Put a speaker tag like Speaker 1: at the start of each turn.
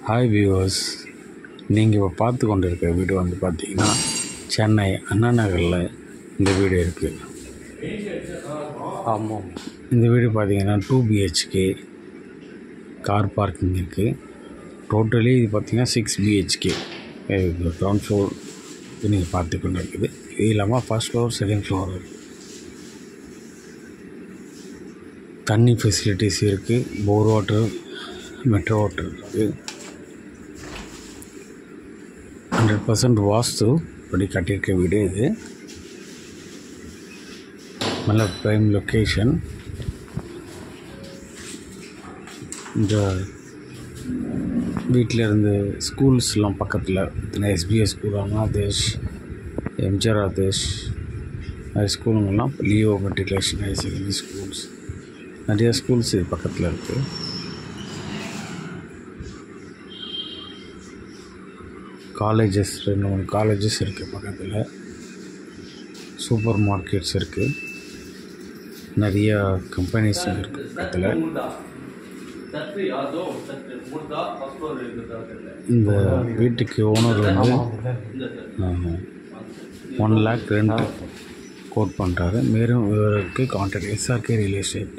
Speaker 1: Hi viewers, நீங்கள் இப்போ பார்த்து கொண்டு இருக்க வீடு வந்து பார்த்தீங்கன்னா சென்னை அண்ணா நகரில் இந்த வீடு இருக்குது. ஆமாம், இந்த வீடு பார்த்தீங்கன்னா 2 BHK கார் பார்க்கிங் இருக்குது. டோட்டலி இது பார்த்தீங்கன்னா 6 BHK கிரவுண்ட் ஃப்ளோர் நீங்கள் பார்த்து கொண்டு இருக்குது. இது இல்லாமல் ஃபர்ஸ்ட் ஃப்ளோர், செகண்ட் ஃப்ளோர் இருக்குது. தண்ணி ஃபெசிலிட்டிஸ் இருக்குது. போர் வாட்டர், மெட்ரோ வாட்டர் இருக்குது. 100% வாஸ்து படி கட்டியிருக்க வீடு இது. நல்ல ப்ரைம் லொக்கேஷன். இந்த வீட்டில் இருந்து ஸ்கூல்ஸ்லாம் பக்கத்தில் SBS ஸ்கூல், அண்ணாதேஷ், எம்ஜிஆர் ஆதேஷ் நிறைய ஸ்கூலுங்கள்லாம், Leo matriculation higher secondary schools, நிறையா ஸ்கூல்ஸ் இது பக்கத்தில் இருக்குது. காலேஜஸ் 2-3 காலேஜஸ் இருக்குது பக்கத்தில். சூப்பர் மார்க்கெட்ஸ் இருக்குது. நிறையா கம்பெனிஸ் இருக்குது பக்கத்தில். இந்த வீட்டுக்கு ஓனர் வந்து 1 lakh ரெண்ட் கோட் பண்ணுறாரு. மேலும் விவரத்துக்கு கான்டாக்ட் SRK ரியல் எஸ்டேட்.